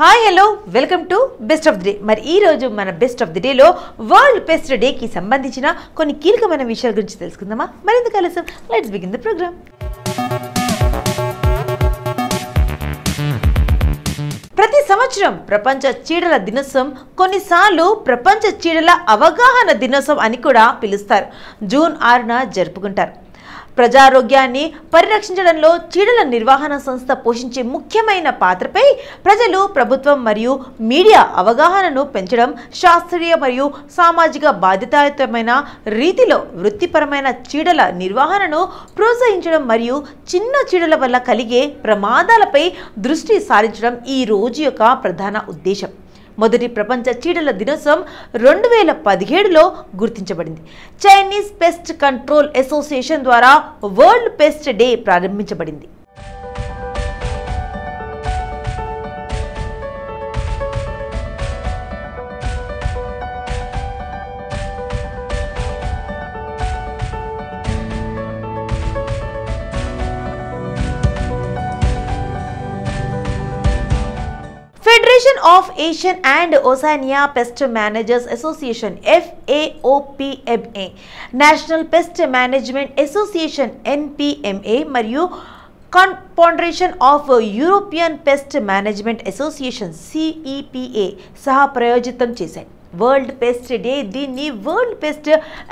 Hi hello welcome to best of the day. మరి ఈ రోజు మన బెస్ట్ ఆఫ్ ది డేలో వరల్డ్ పెస్ట్ డే కి సంబంధించిన కొన్ని కీలకమైన విషయాల గురించి తెలుసుకుందామా. మరింత ఆలస్యం లెట్స్ బిగిన్ ది ప్రోగ్రామ్. ప్రతి సంవత్సరం ప్రపంచ చీడల దినోత్సవం, కొన్నిసార్లు ప్రపంచ చీడల అవగాహన దినోత్సవం అని కూడా పిలుస్తారు. జూన్ 6న జరుపుకుంటారు. ప్రజారోగ్యాన్ని పరిరక్షించడంలో చీడల నిర్వహణ సంస్థ పోషించే ముఖ్యమైన పాత్రపై ప్రజలు, ప్రభుత్వం మరియు మీడియా అవగాహనను పెంచడం, శాస్త్రీయ మరియు సామాజిక బాధ్యతాయుతమైన రీతిలో వృత్తిపరమైన చీడల నిర్వహణను ప్రోత్సహించడం మరియు చిన్న చీడల వల్ల కలిగే ప్రమాదాలపై దృష్టి సారించడం ఈ రోజు యొక్క ప్రధాన ఉద్దేశం. మొదటి ప్రపంచ చీడల దినోత్సవం 2017లో గుర్తించబడింది. చైనీస్ పెస్ట్ కంట్రోల్ అసోసియేషన్ ద్వారా వరల్డ్ పెస్ట్ డే ప్రారంభించబడింది. Federation of Asian and Oceania Pest Managers Association FAOPMA, National Pest Management Association NPMA మరియు Confederation of European Pest Management Association CEPA సహా ప్రయోజితం చేశాయి. వరల్డ్ పెస్ట్ డే, దీన్ని world pest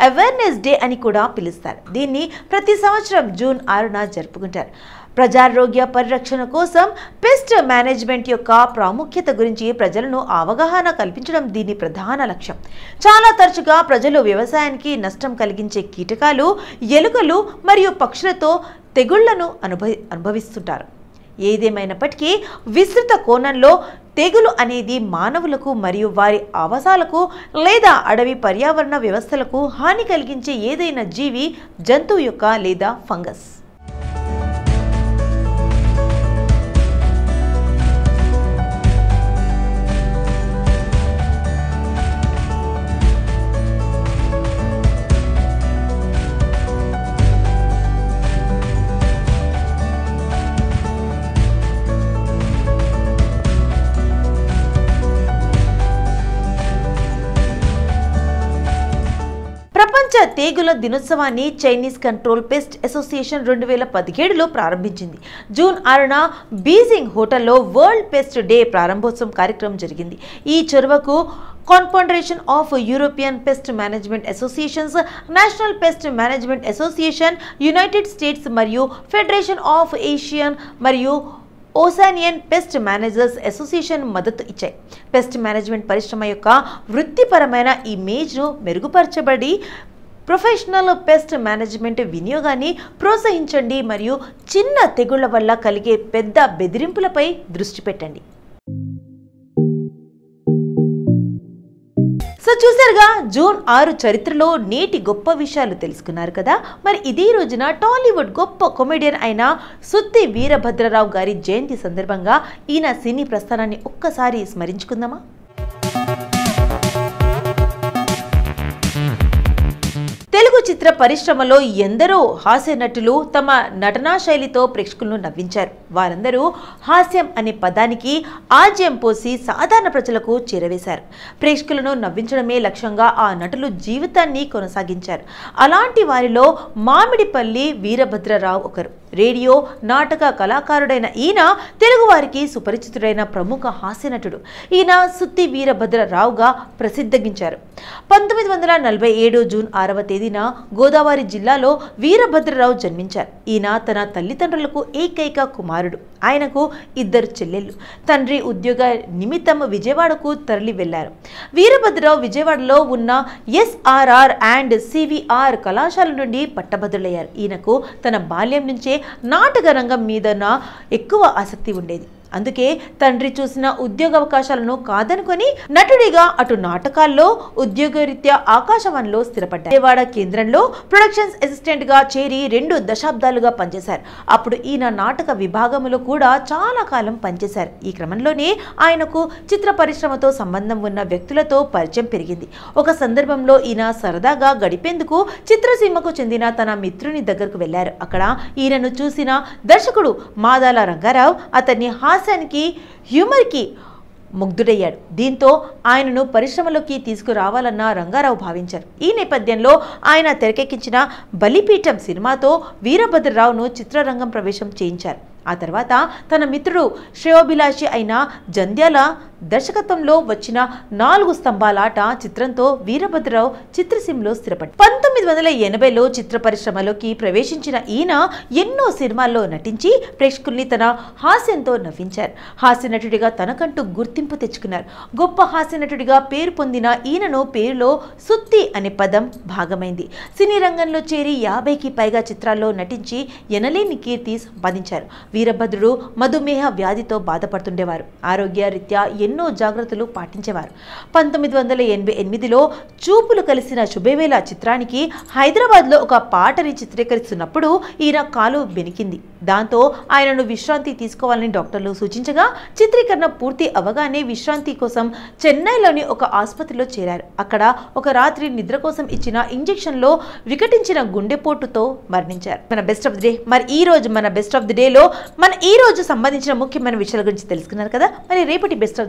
awareness day అని కూడా పిలుస్తారు. దీన్ని ప్రతి సంవత్సరం జూన్ 6న జరుపుకుంటారు. ప్రజారోగ్య పరిరక్షణ కోసం పెస్ట్ మేనేజ్మెంట్ యొక్క ప్రాముఖ్యత గురించి ప్రజలను అవగాహన కల్పించడం దీని ప్రధాన లక్ష్యం. చాలా తరచుగా ప్రజలు వ్యవసాయానికి నష్టం కలిగించే కీటకాలు, ఎలుకలు మరియు పక్షులతో తెగుళ్లను అనుభవిస్తుంటారు. ఏదేమైనప్పటికీ విస్తృత కోణంలో తెగులు అనేది మానవులకు మరియు వారి ఆవాసాలకు లేదా అడవి పర్యావరణ వ్యవస్థలకు హాని కలిగించే ఏదైనా జీవి, జంతువు యొక్క లేదా ఫంగస్. ప్రపంచ తెగుల దినోత్సవాన్ని చైనీస్ కంట్రోల్ పెస్ట్ అసోసియేషన్ 2017లో ప్రారంభించింది. జూన్ 6న బీజింగ్ హోటల్లో వరల్డ్ పెస్ట్ డే ప్రారంభోత్సవం కార్యక్రమం జరిగింది. ఈ చొరవకు confederation of European pest management associations, national pest management association United States మరియు ఫెడరేషన్ ఆఫ్ ఏషియన్ మరియు ఓసానియన్ పెస్ట్ మేనేజర్స్ అసోసియేషన్ మద్దతు ఇచ్చాయి. పెస్ట్ మేనేజ్మెంట్ పరిశ్రమ యొక్క వృత్తిపరమైన ఇమేజ్ను మెరుగుపరచబడి ప్రొఫెషనల్ పెస్ట్ మేనేజ్మెంట్ వినియోగాన్ని ప్రోత్సహించండి మరియు చిన్న తెగుళ్ల వల్ల కలిగే పెద్ద బెదిరింపులపై దృష్టి పెట్టండి. సో చూసారుగా, జూన్ 6 చరిత్రలో నేటి గొప్ప విషయాలు తెలుసుకున్నారు కదా. మరి ఇదే రోజున టాలీవుడ్ గొప్ప కామెడియన్ అయిన సుత్తి వీరభద్రరావు గారి జయంతి సందర్భంగా ఈయన సినీ ప్రస్థానాన్ని ఒక్కసారి స్మరించుకుందామా. తెలుగు చిత్ర పరిశ్రమలో ఎందరో హాస్య నటులు తమ నటనా శైలితో ప్రేక్షకులను నవ్వించారు. వారందరూ హాస్యం అనే పదానికి ఆజ్యం పోసి సాధారణ ప్రజలకు చేరవేశారు. ప్రేక్షకులను నవ్వించడమే లక్ష్యంగా ఆ నటులు జీవితాన్ని కొనసాగించారు. అలాంటి వారిలో మామిడిపల్లి వీరభద్రరావు ఒకరు. రేడియో నాటక కళాకారుడైన ఈయన తెలుగువారికి సుపరిచితుడైన ప్రముఖ హాస్యనటుడు. ఈయన సుత్తి వీరభద్రరావుగా ప్రసిద్ధించారు. 1947 జూన్ 6వ తేదీన గోదావరి జిల్లాలో వీరభద్రరావు జన్మించారు. ఈయన తన తల్లిదండ్రులకు ఏకైక కుమారుడు. ఆయనకు 2 చెల్లెళ్ళు. తండ్రి ఉద్యోగ నిమిత్తం విజయవాడకు తరలి వెళ్లారు. వీరభద్రరావు విజయవాడలో ఉన్న SRR అండ్ CVR కళాశాల నుండి పట్టభద్రులయ్యారు. ఈయనకు తన బాల్యం నుంచే నాటక రంగం మీద ఎక్కువ ఆసక్తి ఉండేది. అందుకే తండ్రి చూసిన ఉద్యోగ అవకాశాలను కాదనుకొని నటుడిగా అటు నాటకాల్లో ఉద్యోగరీత్యా ఆకాశవాణిలో స్థిరపడ్డారు. విజయవాడ కేంద్రంలో ప్రొడక్షన్స్ అసిస్టెంట్ గా చేరి 2 దశాబ్దాలుగా పనిచేశారు. అప్పుడు ఈయన నాటక విభాగంలో కూడా చాలా కాలం పనిచేశారు. ఈ క్రమంలోనే ఆయనకు చిత్ర పరిశ్రమతో సంబంధం ఉన్న వ్యక్తులతో పరిచయం పెరిగింది. ఒక సందర్భంలో ఈయన సరదాగా గడిపేందుకు చిత్రసీమకు చెందిన తన మిత్రుని దగ్గరకు వెళ్లారు. అక్కడ ఈయనను చూసిన దర్శకుడు మాదాల రంగారావు అతన్ని హాస్యానికి, హ్యూమర్కి ముగ్ధుడయ్యాడు. దీంతో ఆయనను పరిశ్రమలోకి తీసుకురావాలన్న రంగారావు భావించారు. ఈ నేపథ్యంలో ఆయన తెరకెక్కించిన బలిపీఠం సినిమాతో వీరభద్రరావును చిత్రరంగం ప్రవేశం చేయించారు. ఆ తర్వాత తన మిత్రుడు శ్రేయోభిలాషి అయిన జంధ్యాల దర్శకత్వంలో వచ్చిన 4 స్తంభాలాట చిత్రంతో వీరభద్రరావు చిత్రసీమలో స్థిరపడ్డారు. 1980లో చిత్ర పరిశ్రమలోకి ప్రవేశించిన ఈయన ఎన్నో సినిమాల్లో నటించి ప్రేక్షకుల్ని తన హాస్యంతో నవ్వించారు. హాస్య నటుడిగా తనకంటూ గుర్తింపు తెచ్చుకున్నారు. గొప్ప హాస్య నటుడిగా పేరు పొందిన ఈయనను పేరులో సుత్తి అనే పదం భాగమైంది. సినీ రంగంలో చేరి 50కి పైగా చిత్రాల్లో నటించి ఎనలేని కీర్తి సంపాదించారు. వీరభద్రుడు మధుమేహ వ్యాధితో బాధపడుతుండేవారు. ఆరోగ్య రీత్యా ఎన్నో జాగ్రత్తలు పాటించేవారు. 1988లో చూపులు కలిసిన శుభవేళ చిత్రానికి హైదరాబాద్లో ఒక పాటని చిత్రీకరిస్తున్నప్పుడు ఈయన కాలు బెనికింది. దాంతో ఆయనను విశ్రాంతి తీసుకోవాలని డాక్టర్లు సూచించగా చిత్రీకరణ పూర్తి అవగానే విశ్రాంతి కోసం చెన్నైలోని ఒక ఆసుపత్రిలో చేరారు. అక్కడ ఒక రాత్రి నిద్ర కోసం ఇచ్చిన ఇంజెక్షన్లో వికటించిన గుండెపోటుతో మరణించారు. మన బెస్ట్ ఆఫ్ ది డే. మరి ఈ రోజు మన బెస్ట్ ఆఫ్ ది డేలో ఈ రోజు సంబంధించిన ముఖ్యమైన విషయాల గురించి తెలుసుకున్నారు కదా. మరి రేపటి బెస్ట్ ఆఫ్